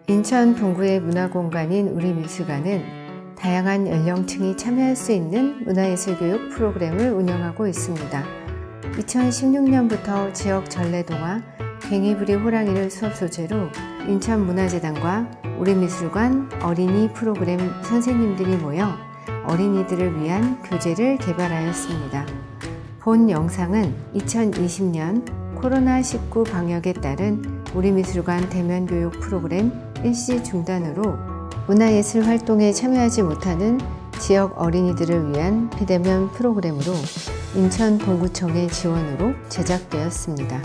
인천 동구의 문화공간인 우리미술관은 다양한 연령층이 참여할 수 있는 문화예술교육 프로그램을 운영하고 있습니다. 2016년부터 지역 전래동화, 괭이부리 호랑이를 수업 소재로 인천문화재단과 우리미술관 어린이 프로그램 선생님들이 모여 어린이들을 위한 교재를 개발하였습니다. 본 영상은 2020년 코로나19 방역에 따른 우리미술관 대면교육 프로그램 일시 중단으로 문화예술 활동에 참여하지 못하는 지역 어린이들을 위한 비대면 프로그램으로 인천 동구청의 지원으로 제작되었습니다.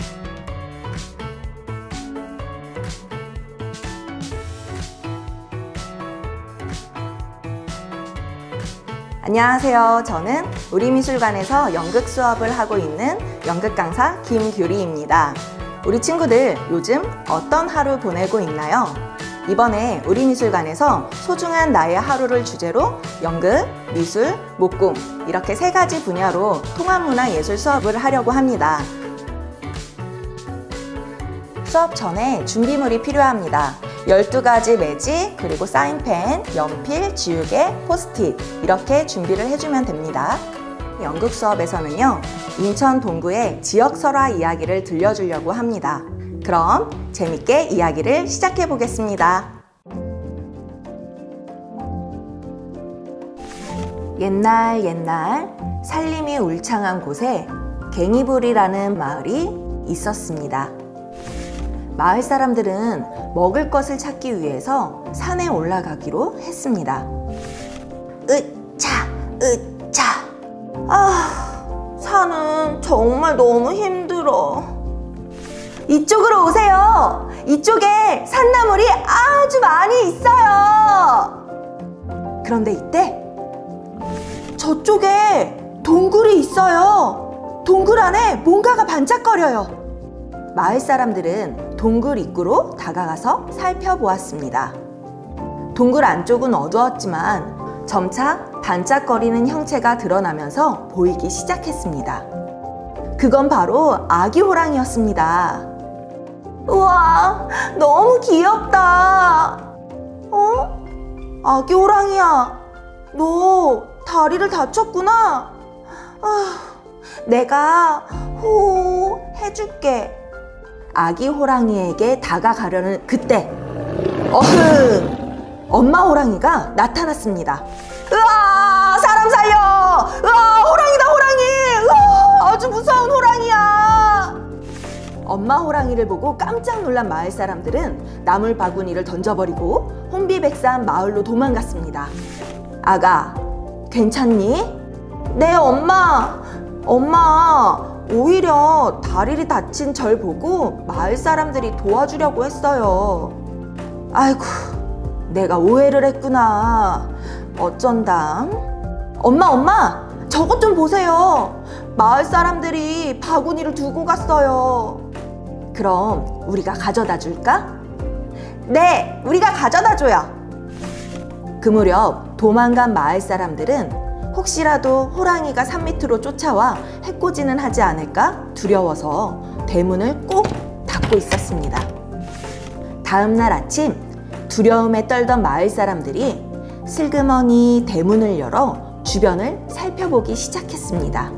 안녕하세요. 저는 우리미술관에서 연극 수업을 하고 있는 연극 강사 김규리입니다. 우리 친구들 요즘 어떤 하루 보내고 있나요? 이번에 우리미술관에서 소중한 나의 하루를 주제로 연극, 미술, 목공 이렇게 3가지 분야로 통합문화예술 수업을 하려고 합니다. 수업 전에 준비물이 필요합니다. 12가지 매직, 그리고 사인펜, 연필, 지우개, 포스트잇 이렇게 준비를 해주면 됩니다. 연극 수업에서는요, 인천 동구의 지역 설화 이야기를 들려주려고 합니다. 그럼 재밌게 이야기를 시작해 보겠습니다. 옛날 산림이 울창한 곳에 괭이부리라는 마을이 있었습니다. 마을 사람들은 먹을 것을 찾기 위해서 산에 올라가기로 했습니다. 으차! 산은 정말 너무 힘들어. 이쪽으로 오세요. 이쪽에 산나물이 아주 많이 있어요. 그런데 이때 저쪽에 동굴이 있어요. 동굴 안에 뭔가가 반짝거려요. 마을 사람들은 동굴 입구로 다가가서 살펴보았습니다. 동굴 안쪽은 어두웠지만 점차 반짝거리는 형체가 드러나면서 보이기 시작했습니다. 그건 바로 아기 호랑이였습니다. 우와, 너무 귀엽다. 아기 호랑이야, 너 다리를 다쳤구나. 내가 호호 해줄게. 아기 호랑이에게 다가가려는 그때 엄마 호랑이가 나타났습니다. 으아, 사람 살려! 으아, 호랑이다, 호랑이! 으아, 아주 무서운 호랑이야! 엄마 호랑이를 보고 깜짝 놀란 마을 사람들은 나물 바구니를 던져버리고 혼비백산 마을로 도망갔습니다. 아가, 괜찮니? 네, 엄마, 오히려 다리를 다친 절 보고 마을 사람들이 도와주려고 했어요. 아이고, 내가 오해를 했구나. 어쩐담. 엄마, 저것 좀 보세요. 마을 사람들이 바구니를 두고 갔어요. 그럼 우리가 가져다 줄까? 네, 우리가 가져다 줘요. 그 무렵 도망간 마을 사람들은 혹시라도 호랑이가 산 밑으로 쫓아와 해코지는 하지 않을까 두려워서 대문을 꼭 닫고 있었습니다. 다음 날 아침, 두려움에 떨던 마을 사람들이 슬그머니 대문을 열어 주변을 살펴보기 시작했습니다.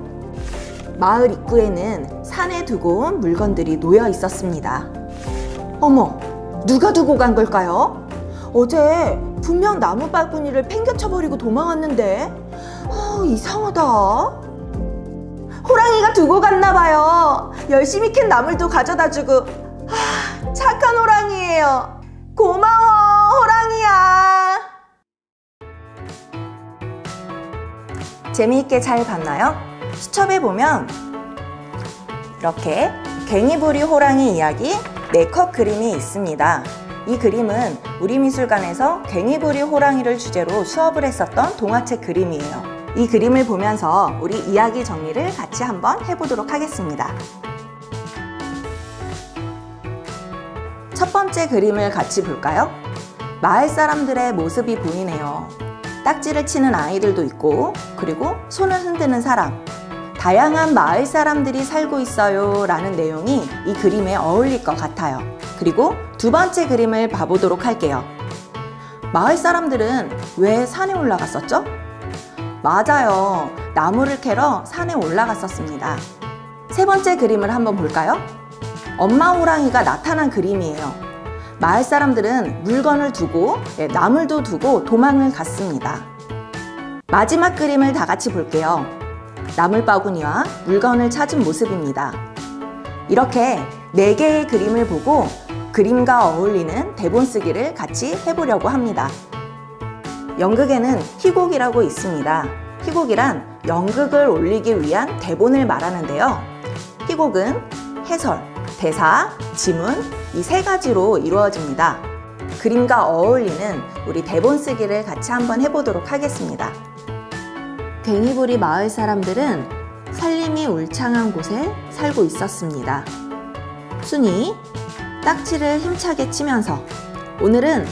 마을 입구에는 산에 두고 온 물건들이 놓여 있었습니다. 어머, 누가 두고 간 걸까요? 어제 분명 나무 바구니를 팽개쳐버리고 도망왔는데 이상하다. 호랑이가 두고 갔나 봐요. 열심히 캔 나물도 가져다 주고. 착한 호랑이에요. 고마워, 호랑이야. 재미있게 잘 봤나요? 수첩에 보면 이렇게 괭이부리 호랑이 이야기 4컷 그림이 있습니다. 이 그림은 우리미술관에서 괭이부리 호랑이를 주제로 수업을 했었던 동화책 그림이에요. 이 그림을 보면서 우리 이야기 정리를 같이 한번 해보도록 하겠습니다. 첫 번째 그림을 같이 볼까요? 마을 사람들의 모습이 보이네요. 딱지를 치는 아이들도 있고, 그리고 손을 흔드는 사람. 다양한 마을 사람들이 살고 있어요 라는 내용이 이 그림에 어울릴 것 같아요. 그리고 두 번째 그림을 봐보도록 할게요. 마을 사람들은 왜 산에 올라갔었죠? 맞아요. 나무를 캐러 산에 올라갔었습니다. 세 번째 그림을 한번 볼까요? 엄마 호랑이가 나타난 그림이에요. 마을 사람들은 물건을 두고 나물도 두고 도망을 갔습니다. 마지막 그림을 다 같이 볼게요. 나물 바구니와 물건을 찾은 모습입니다. 이렇게 4개의 그림을 보고 그림과 어울리는 대본 쓰기를 같이 해보려고 합니다. 연극에는 희곡이라고 있습니다. 희곡이란 연극을 올리기 위한 대본을 말하는데요. 희곡은 해설, 대사, 지문 이 3가지로 이루어집니다. 그림과 어울리는 우리 대본 쓰기를 같이 한번 해보도록 하겠습니다. 괭이부리 마을 사람들은 살림이 울창한 곳에 살고 있었습니다. 순이 딱지를 힘차게 치면서 오늘은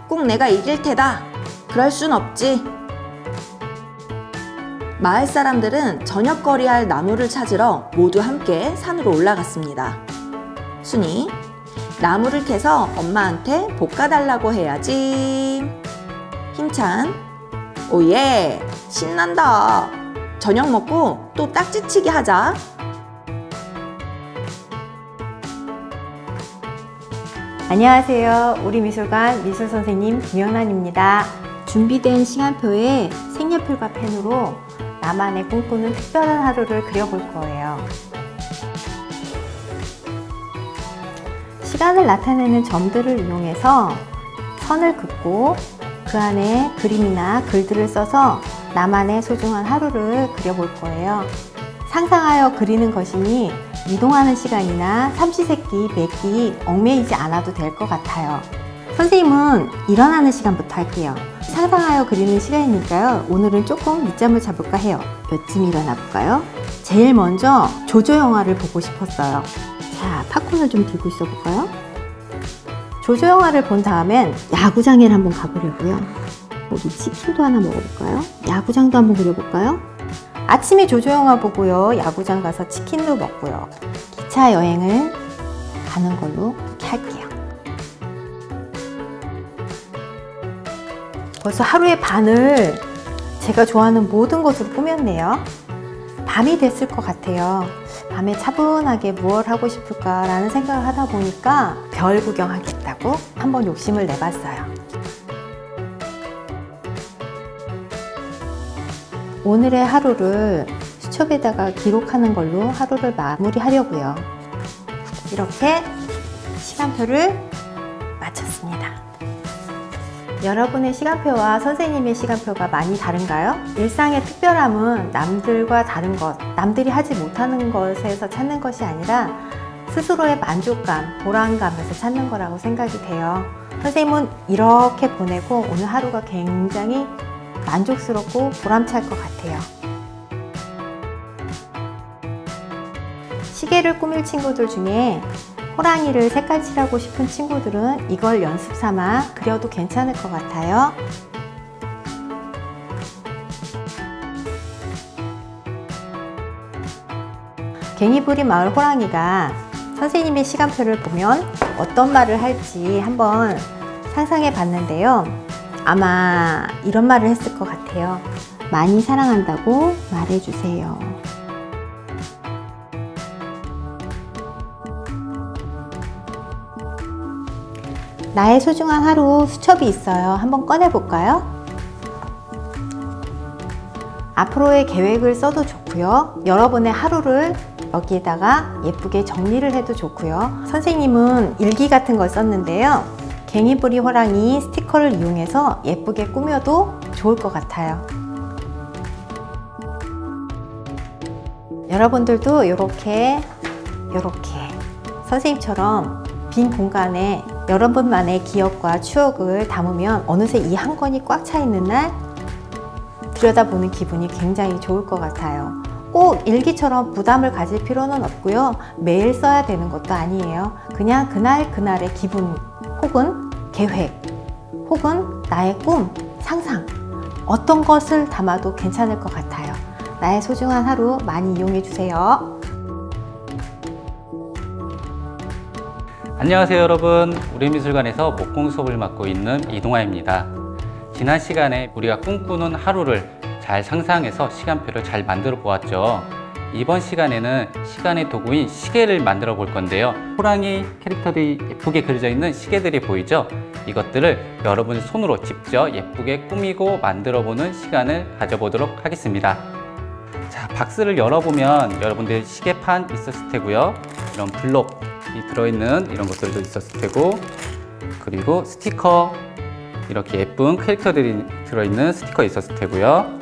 꼭 내가 이길 테다. 그럴 순 없지. 마을 사람들은 저녁거리할 나무를 찾으러 모두 함께 산으로 올라갔습니다. 순이 나무를 캐서 엄마한테 볶아달라고 해야지. 힘찬 오예 신난다. 저녁 먹고 또 딱지치기 하자. 안녕하세요. 우리 미술관 미술선생님 김연아입니다. 준비된 시간표에 색연필과 펜으로 나만의 꿈꾸는 특별한 하루를 그려볼 거예요. 시간을 나타내는 점들을 이용해서 선을 긋고 그 안에 그림이나 글들을 써서 나만의 소중한 하루를 그려볼 거예요. 상상하여 그리는 것이니 이동하는 시간이나 삼시세끼, 매끼 얽매이지 않아도 될 것 같아요. 선생님은 일어나는 시간부터 할게요. 상상하여 그리는 시간이니까요. 오늘은 조금 늦잠을 자볼까 해요. 몇쯤 일어나 볼까요? 제일 먼저 조조 영화를 보고 싶었어요. 자, 팝콘을 좀 들고 있어 볼까요? 조조 영화를 본 다음엔 야구장에 한번 가보려고요. 우리 치킨도 하나 먹어볼까요? 야구장도 한번 그려볼까요? 아침에 조조 영화 보고요. 야구장 가서 치킨도 먹고요. 기차 여행을 가는 걸로 이렇게 할게요. 벌써 하루의 반을 제가 좋아하는 모든 것으로 꾸몄네요. 밤이 됐을 것 같아요. 밤에 차분하게 무얼 하고 싶을까 라는 생각을 하다 보니까 별 구경하겠다고 한번 욕심을 내봤어요. 오늘의 하루를 수첩에다가 기록하는 걸로 하루를 마무리하려고요. 이렇게 시간표를 마쳤습니다. 여러분의 시간표와 선생님의 시간표가 많이 다른가요? 일상의 특별함은 남들과 다른 것, 남들이 하지 못하는 것에서 찾는 것이 아니라 스스로의 만족감, 보람감에서 찾는 거라고 생각이 돼요. 선생님은 이렇게 보내고 오늘 하루가 굉장히 만족스럽고 보람찰 것 같아요. 시계를 꾸밀 친구들 중에 호랑이를 색깔 칠하고 싶은 친구들은 이걸 연습 삼아 그려도 괜찮을 것 같아요. 괭이부리 마을 호랑이가 선생님의 시간표를 보면 어떤 말을 할지 한번 상상해 봤는데요. 아마 이런 말을 했을 것 같아요. 많이 사랑한다고 말해주세요. 나의 소중한 하루 수첩이 있어요. 한번 꺼내볼까요? 앞으로의 계획을 써도 좋고요. 여러분의 하루를 여기에다가 예쁘게 정리를 해도 좋고요. 선생님은 일기 같은 걸 썼는데요. 괭이부리 호랑이 스티커를 이용해서 예쁘게 꾸며도 좋을 것 같아요. 여러분들도 이렇게 선생님처럼 빈 공간에 여러분만의 기억과 추억을 담으면 어느새 이 한 권이 꽉 차 있는 날 들여다보는 기분이 굉장히 좋을 것 같아요. 꼭 일기처럼 부담을 가질 필요는 없고요. 매일 써야 되는 것도 아니에요. 그냥 그날의 기분 혹은 계획 혹은 나의 꿈, 상상 어떤 것을 담아도 괜찮을 것 같아요. 나의 소중한 하루 많이 이용해 주세요. 안녕하세요 여러분, 우리미술관에서 목공 수업을 맡고 있는 이동아입니다. 지난 시간에 우리가 꿈꾸는 하루를 잘 상상해서 시간표를 잘 만들어 보았죠. 이번 시간에는 시간의 도구인 시계를 만들어 볼 건데요. 호랑이 캐릭터들이 예쁘게 그려져 있는 시계들이 보이죠? 이것들을 여러분 손으로 직접 예쁘게 꾸미고 만들어 보는 시간을 가져보도록 하겠습니다. 자, 박스를 열어보면 여러분들 시계판 있었을 테고요. 이런 블록이 들어있는 이런 것들도 있었을 테고, 그리고 스티커, 이렇게 예쁜 캐릭터들이 들어있는 스티커 있었을 테고요.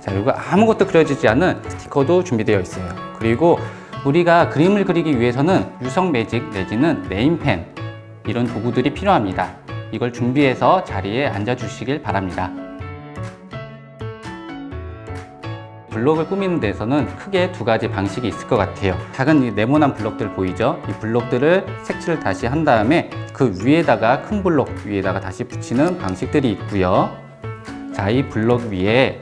자, 그리고 아무것도 그려지지 않은 스티커도 준비되어 있어요. 그리고 우리가 그림을 그리기 위해서는 유성 매직 내지는 네임펜, 이런 도구들이 필요합니다. 이걸 준비해서 자리에 앉아 주시길 바랍니다. 블록을 꾸미는 데서는 크게 두 가지 방식이 있을 것 같아요. 작은 이 네모난 블록들 보이죠? 이 블록들을 색칠을 다시 한 다음에 그 위에다가 큰 블록 위에다가 다시 붙이는 방식들이 있고요. 자, 이 블록 위에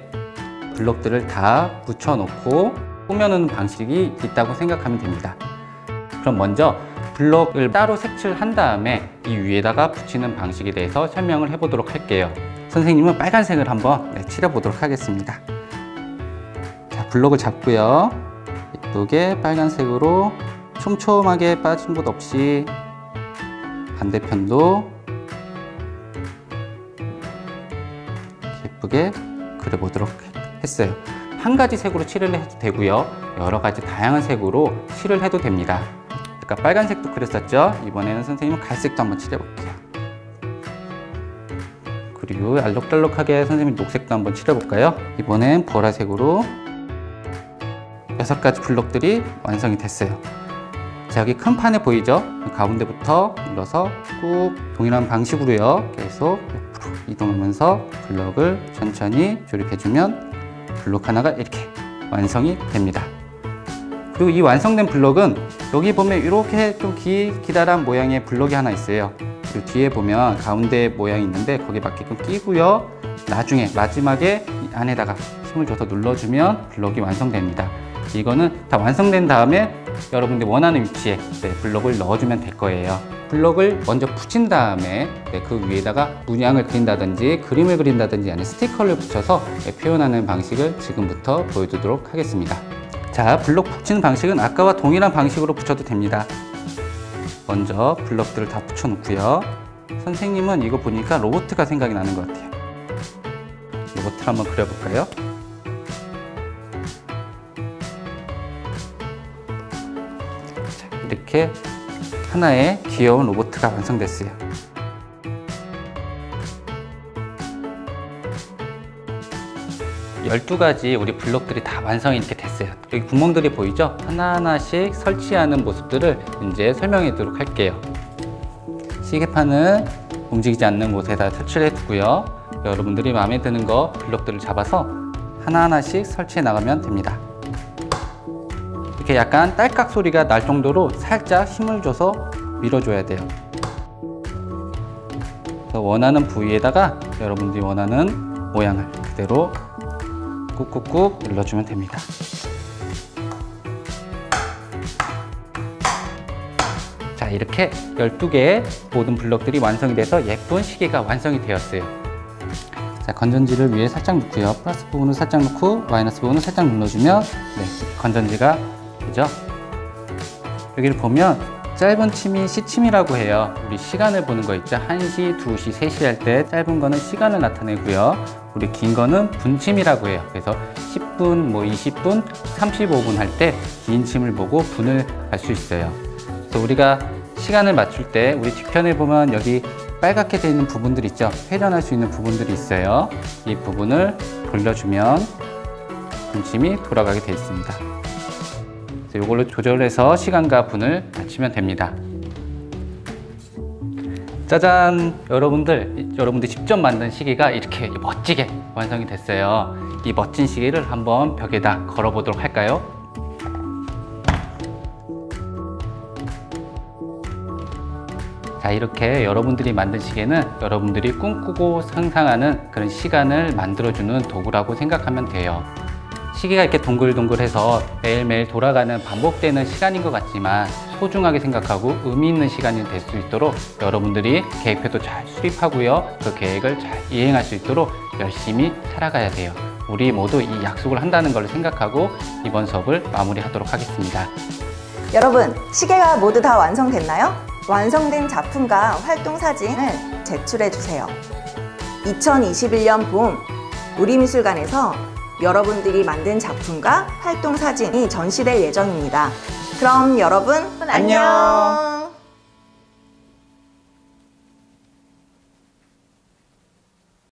블록들을 다 붙여놓고 꾸며놓는 방식이 있다고 생각하면 됩니다. 그럼 먼저 블록을 따로 색칠한 다음에 이 위에다가 붙이는 방식에 대해서 설명을 해보도록 할게요. 선생님은 빨간색을 한번 칠해보도록 하겠습니다. 자, 블록을 잡고요. 예쁘게 빨간색으로 촘촘하게 빠진 곳 없이 반대편도 예쁘게 그려보도록 했어요. 한 가지 색으로 칠을 해도 되고요. 여러 가지 다양한 색으로 칠을 해도 됩니다. 아까 빨간색도 그렸었죠? 이번에는 선생님은 갈색도 한번 칠해볼게요. 그리고 알록달록하게 선생님 녹색도 한번 칠해볼까요? 이번엔 보라색으로 6가지 블록들이 완성이 됐어요. 자, 여기 큰 판에 보이죠? 가운데부터 눌러서 꾹 동일한 방식으로요. 계속 옆으로 이동하면서 블록을 천천히 조립해주면 블록 하나가 이렇게 완성이 됩니다. 그리고 이 완성된 블록은 여기 보면 이렇게 좀 기다란 모양의 블록이 하나 있어요. 그리고 뒤에 보면 가운데 모양이 있는데 거기에 맞게끔 끼고요. 나중에 마지막에 이 안에다가 힘을 줘서 눌러주면 블록이 완성됩니다. 이거는 다 완성된 다음에 여러분들이 원하는 위치에 블록을 넣어주면 될 거예요. 블록을 먼저 붙인 다음에 그 위에다가 문양을 그린다든지 그림을 그린다든지 아니면 스티커를 붙여서 표현하는 방식을 지금부터 보여주도록 하겠습니다. 자, 블록 붙이는 방식은 아까와 동일한 방식으로 붙여도 됩니다. 먼저 블록들을 다 붙여 놓고요. 선생님은 이거 보니까 로봇가 생각이 나는 것 같아요. 로봇을 한번 그려볼까요? 자, 이렇게 하나의 귀여운 로봇가 완성됐어요. 열두 가지 우리 블록들이 다 완성이 이렇게 됐어요. 여기 구멍들이 보이죠? 하나하나씩 설치하는 모습들을 이제 설명해 드리도록 할게요. 시계판은 움직이지 않는 곳에다 설치를 해두고요. 여러분들이 마음에 드는 거 블록들을 잡아서 하나하나씩 설치해 나가면 됩니다. 이렇게 약간 딸깍 소리가 날 정도로 살짝 힘을 줘서 밀어줘야 돼요. 그래서 원하는 부위에다가 여러분들이 원하는 모양을 그대로 꾹꾹꾹 눌러주면 됩니다. 자, 이렇게 12개의 모든 블록들이 완성이 돼서 예쁜 시계가 완성이 되었어요. 자, 건전지를 위에 살짝 놓고요. 플러스 부분을 살짝 놓고 마이너스 부분을 살짝 눌러주면 건전지가 되죠. 여기를 보면 짧은 침이 시침이라고 해요. 우리 시간을 보는 거 있죠. 1시, 2시, 3시 할 때 짧은 거는 시간을 나타내고요. 우리 긴 거는 분침이라고 해요. 그래서 10분, 20분, 35분 할 때 긴 침을 보고 분을 알 수 있어요. 그래서 우리가 시간을 맞출 때 우리 뒤편에 보면 여기 빨갛게 되어 있는 부분들 있죠. 회전할 수 있는 부분들이 있어요. 이 부분을 돌려주면 분침이 돌아가게 되어 있습니다. 이걸로 조절해서 시간과 분을 맞추면 됩니다. 짜잔! 여러분들 직접 만든 시계가 이렇게 멋지게 완성이 됐어요. 이 멋진 시계를 한번 벽에다 걸어 보도록 할까요? 자, 이렇게 여러분들이 만든 시계는 여러분들이 꿈꾸고 상상하는 그런 시간을 만들어주는 도구라고 생각하면 돼요. 시계가 이렇게 동글동글해서 매일매일 돌아가는 반복되는 시간인 것 같지만 소중하게 생각하고 의미 있는 시간이 될 수 있도록 여러분들이 계획표도 잘 수립하고요. 그 계획을 잘 이행할 수 있도록 열심히 살아가야 돼요. 우리 모두 이 약속을 한다는 걸 생각하고 이번 수업을 마무리하도록 하겠습니다. 여러분, 시계가 모두 다 완성됐나요? 완성된 작품과 활동 사진을 제출해 주세요. 2021년 봄 우리미술관에서 여러분들이 만든 작품과 활동 사진이 전시될 예정입니다. 그럼 여러분, 안녕!